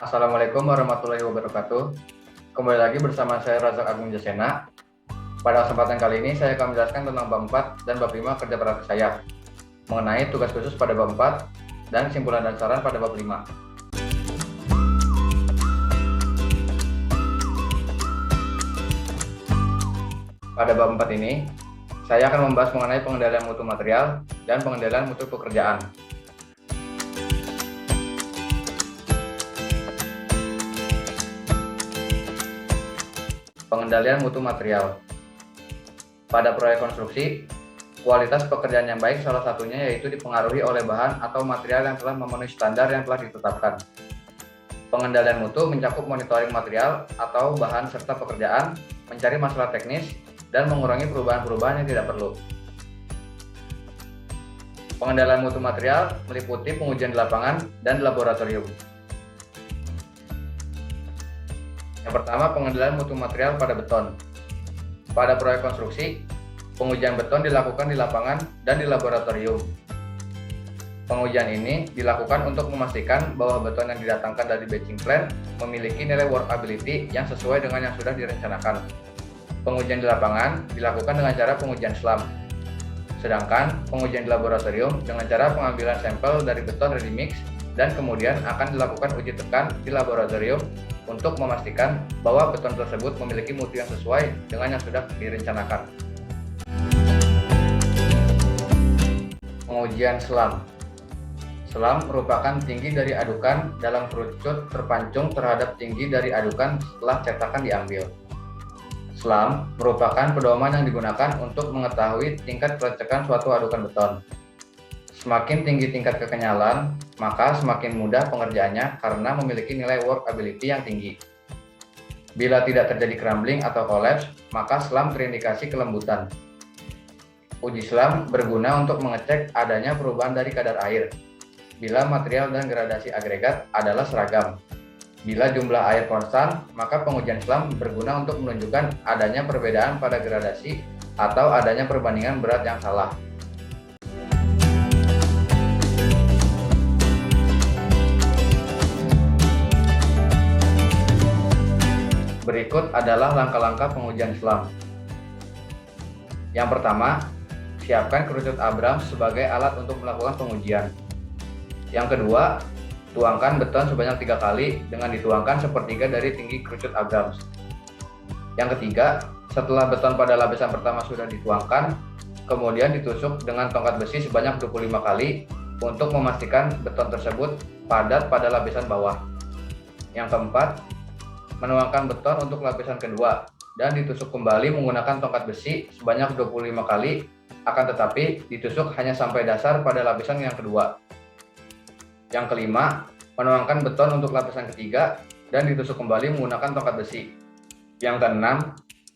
Assalamualaikum warahmatullahi wabarakatuh. Kembali lagi bersama saya Razak Agung Jasena. Pada kesempatan kali ini saya akan menjelaskan tentang bab 4 dan bab 5 kerja praktik saya mengenai tugas khusus pada bab 4 dan kesimpulan dan saran pada bab 5. Pada bab 4 ini, saya akan membahas mengenai pengendalian mutu material dan pengendalian mutu pekerjaan. Pengendalian mutu material. Pada proyek konstruksi, kualitas pekerjaan yang baik salah satunya yaitu dipengaruhi oleh bahan atau material yang telah memenuhi standar yang telah ditetapkan. Pengendalian mutu mencakup monitoring material atau bahan serta pekerjaan, mencari masalah teknis, dan mengurangi perubahan-perubahan yang tidak perlu. Pengendalian mutu material meliputi pengujian di lapangan dan di laboratorium. Yang pertama, pengendalian mutu material pada beton. Pada proyek konstruksi, pengujian beton dilakukan di lapangan dan di laboratorium. Pengujian ini dilakukan untuk memastikan bahwa beton yang didatangkan dari batching plant memiliki nilai workability yang sesuai dengan yang sudah direncanakan. Pengujian di lapangan dilakukan dengan cara pengujian SLAM. Sedangkan pengujian di laboratorium dengan cara pengambilan sampel dari beton ready mix dan kemudian akan dilakukan uji tekan di laboratorium untuk memastikan bahwa beton tersebut memiliki mutu yang sesuai dengan yang sudah direncanakan. Pengujian SLAM. SLAM merupakan tinggi dari adukan dalam kerucut terpancung terhadap tinggi dari adukan setelah cetakan diambil. SLAM merupakan pedoman yang digunakan untuk mengetahui tingkat kelecekan suatu adukan beton. Semakin tinggi tingkat kekenyalan, maka semakin mudah pengerjaannya karena memiliki nilai workability yang tinggi. Bila tidak terjadi crumbling atau collapse, maka SLAM terindikasi kelembutan. Uji SLAM berguna untuk mengecek adanya perubahan dari kadar air, bila material dan gradasi agregat adalah seragam. Bila jumlah air konstan, maka pengujian SLAM berguna untuk menunjukkan adanya perbedaan pada gradasi atau adanya perbandingan berat yang salah. Berikut adalah langkah-langkah pengujian SLAM. Yang pertama, siapkan kerucut Abrams sebagai alat untuk melakukan pengujian. Yang kedua, tuangkan beton sebanyak 3 kali dengan dituangkan sepertiga dari tinggi kerucut Abrams. Yang ketiga, setelah beton pada lapisan pertama sudah dituangkan, kemudian ditusuk dengan tongkat besi sebanyak 25 kali untuk memastikan beton tersebut padat pada lapisan bawah. Yang keempat, menuangkan beton untuk lapisan kedua dan ditusuk kembali menggunakan tongkat besi sebanyak 25 kali, akan tetapi ditusuk hanya sampai dasar pada lapisan yang kedua. Yang kelima, menuangkan beton untuk lapisan ketiga dan ditusuk kembali menggunakan tongkat besi. Yang keenam,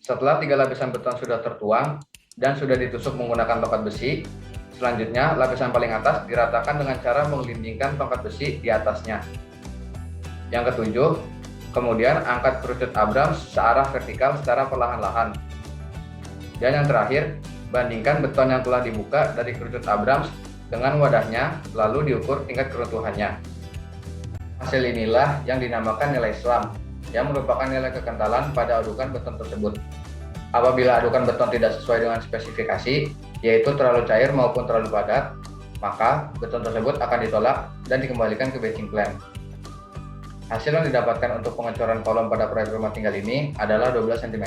setelah 3 lapisan beton sudah tertuang dan sudah ditusuk menggunakan tongkat besi, selanjutnya lapisan paling atas diratakan dengan cara menggelindingkan tongkat besi di atasnya. Yang ketujuh, kemudian angkat kerucut Abrams searah vertikal secara perlahan-lahan. Dan yang terakhir, bandingkan beton yang telah dibuka dari kerucut Abrams dengan wadahnya, lalu diukur tingkat keruntuhannya. Hasil inilah yang dinamakan nilai SLAM, yang merupakan nilai kekentalan pada adukan beton tersebut. Apabila adukan beton tidak sesuai dengan spesifikasi, yaitu terlalu cair maupun terlalu padat, maka beton tersebut akan ditolak dan dikembalikan ke batching plant. Hasil yang didapatkan untuk pengecoran kolom pada proyek rumah tinggal ini adalah 12 cm.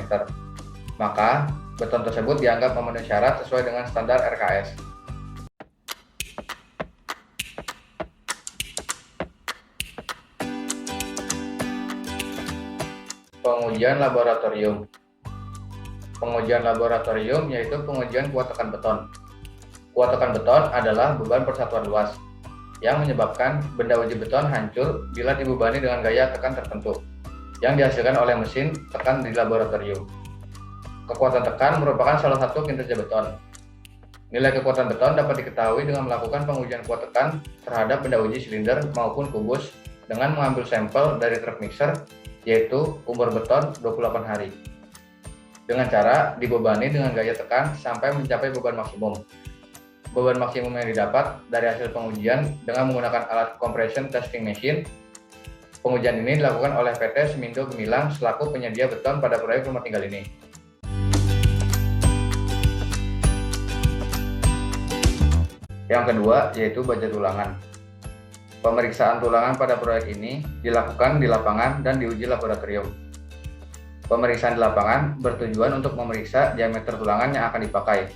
Maka, beton tersebut dianggap memenuhi syarat sesuai dengan standar RKS. Pengujian laboratorium. Pengujian laboratorium yaitu pengujian kuat tekan beton. Kuat tekan beton adalah beban persatuan luas yang menyebabkan benda uji beton hancur bila dibebani dengan gaya tekan tertentu yang dihasilkan oleh mesin tekan di laboratorium. Kekuatan tekan merupakan salah satu kinerja beton. Nilai kekuatan beton dapat diketahui dengan melakukan pengujian kuat tekan terhadap benda uji silinder maupun kubus dengan mengambil sampel dari truk mixer, yaitu umur beton 28 hari. Dengan cara dibebani dengan gaya tekan sampai mencapai beban maksimum. Beban maksimum yang didapat dari hasil pengujian dengan menggunakan alat compression testing machine. Pengujian ini dilakukan oleh PT Semindo Gemilang selaku penyedia beton pada proyek rumah tinggal ini. Yang kedua yaitu baja tulangan. Pemeriksaan tulangan pada proyek ini dilakukan di lapangan dan diuji laboratorium. Pemeriksaan di lapangan bertujuan untuk memeriksa diameter tulangan yang akan dipakai.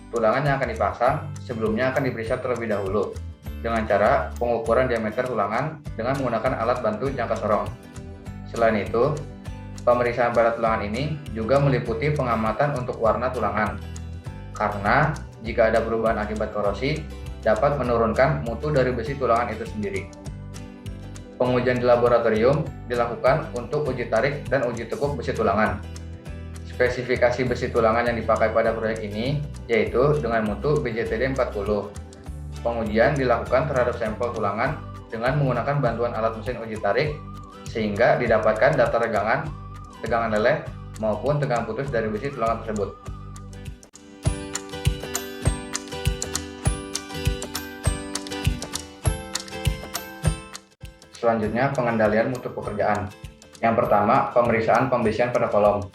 Tulangan yang akan dipasang sebelumnya akan diperiksa terlebih dahulu dengan cara pengukuran diameter tulangan dengan menggunakan alat bantu jangka sorong. Selain itu, pemeriksaan pada tulangan ini juga meliputi pengamatan untuk warna tulangan, karena jika ada perubahan akibat korosi, dapat menurunkan mutu dari besi tulangan itu sendiri. Pengujian di laboratorium dilakukan untuk uji tarik dan uji tekuk besi tulangan. Spesifikasi besi tulangan yang dipakai pada proyek ini yaitu dengan mutu BJTD 40. Pengujian dilakukan terhadap sampel tulangan dengan menggunakan bantuan alat mesin uji tarik sehingga didapatkan data tegangan leleh maupun tegangan putus dari besi tulangan tersebut. Selanjutnya, pengendalian mutu pekerjaan. Yang pertama, pemeriksaan pembesian pada kolom.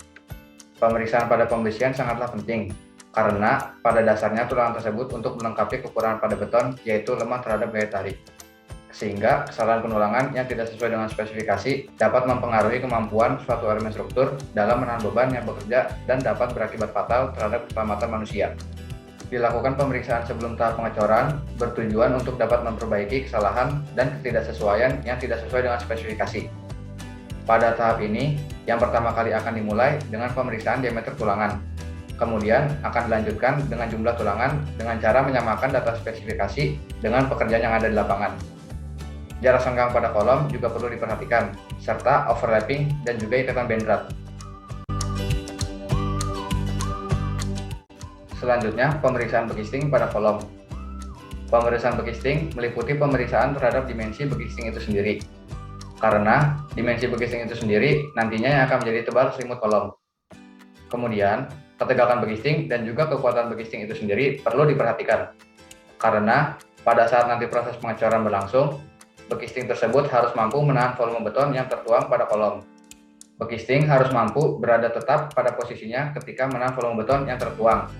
Pemeriksaan pada pembesian sangatlah penting karena pada dasarnya tulangan tersebut untuk melengkapi kekurangan pada beton yaitu lemah terhadap gaya tarik. Sehingga kesalahan penulangan yang tidak sesuai dengan spesifikasi dapat mempengaruhi kemampuan suatu elemen struktur dalam menahan beban yang bekerja dan dapat berakibat fatal terhadap keselamatan manusia. Dilakukan pemeriksaan sebelum tahap pengecoran bertujuan untuk dapat memperbaiki kesalahan dan ketidaksesuaian yang tidak sesuai dengan spesifikasi. Pada tahap ini, yang pertama kali akan dimulai dengan pemeriksaan diameter tulangan. Kemudian akan dilanjutkan dengan jumlah tulangan dengan cara menyamakan data spesifikasi dengan pekerjaan yang ada di lapangan. Jarak senggang pada kolom juga perlu diperhatikan, serta overlapping dan juga ikatan bendrat. Selanjutnya, pemeriksaan bekisting pada kolom. Pemeriksaan bekisting meliputi pemeriksaan terhadap dimensi bekisting itu sendiri. Karena dimensi bekisting itu sendiri nantinya yang akan menjadi tebal selimut kolom. Kemudian, ketegakan bekisting dan juga kekuatan bekisting itu sendiri perlu diperhatikan. Karena pada saat nanti proses pengecoran berlangsung, bekisting tersebut harus mampu menahan volume beton yang tertuang pada kolom. Bekisting harus mampu berada tetap pada posisinya ketika menahan volume beton yang tertuang,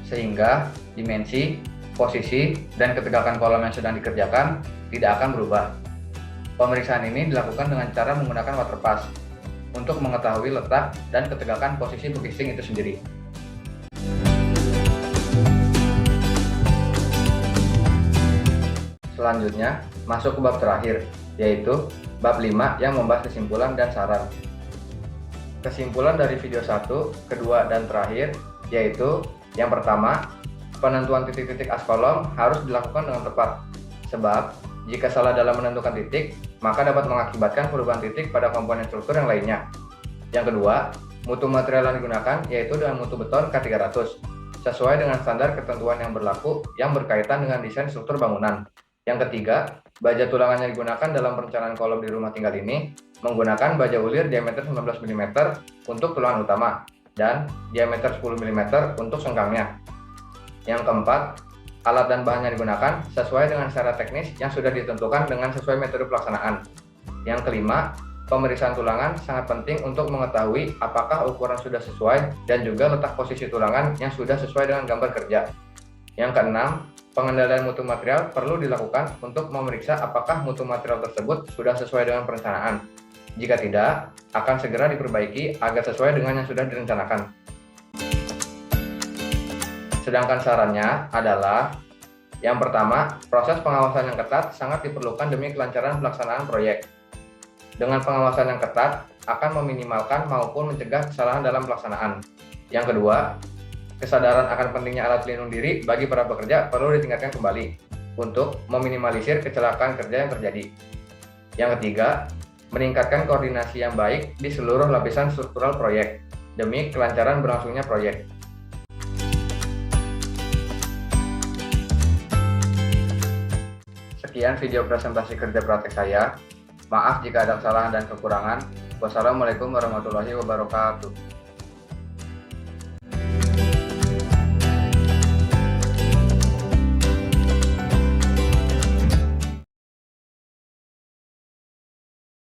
sehingga dimensi, posisi, dan ketegakan kolom yang sedang dikerjakan tidak akan berubah. Pemeriksaan ini dilakukan dengan cara menggunakan water pass untuk mengetahui letak dan ketegakan posisi bekisting itu sendiri. Selanjutnya, masuk ke bab terakhir, yaitu bab 5 yang membahas kesimpulan dan saran. Kesimpulan dari video 1, kedua, dan terakhir, yaitu yang pertama, penentuan titik-titik as kolom harus dilakukan dengan tepat, sebab jika salah dalam menentukan titik, maka dapat mengakibatkan perubahan titik pada komponen struktur yang lainnya. Yang kedua, mutu material yang digunakan yaitu dengan mutu beton K300, sesuai dengan standar ketentuan yang berlaku yang berkaitan dengan desain struktur bangunan. Yang ketiga, baja tulangan yang digunakan dalam perencanaan kolom di rumah tinggal ini menggunakan baja ulir diameter 19 mm untuk tulangan utama dan diameter 10 mm untuk sengkangnya. Yang keempat, alat dan bahan yang digunakan sesuai dengan secara teknis yang sudah ditentukan dengan sesuai metode pelaksanaan. Yang kelima, pemeriksaan tulangan sangat penting untuk mengetahui apakah ukuran sudah sesuai dan juga letak posisi tulangan yang sudah sesuai dengan gambar kerja. Yang keenam, pengendalian mutu material perlu dilakukan untuk memeriksa apakah mutu material tersebut sudah sesuai dengan perencanaan. Jika tidak, akan segera diperbaiki agar sesuai dengan yang sudah direncanakan. Sedangkan sarannya adalah yang pertama, proses pengawasan yang ketat sangat diperlukan demi kelancaran pelaksanaan proyek. Dengan pengawasan yang ketat akan meminimalkan maupun mencegah kesalahan dalam pelaksanaan. Yang kedua, kesadaran akan pentingnya alat pelindung diri bagi para pekerja perlu ditingkatkan kembali untuk meminimalisir kecelakaan kerja yang terjadi. Yang ketiga, meningkatkan koordinasi yang baik di seluruh lapisan struktural proyek demi kelancaran berlangsungnya proyek. Sekian video presentasi kerja praktek saya. Maaf jika ada kesalahan dan kekurangan. Wassalamualaikum warahmatullahi wabarakatuh.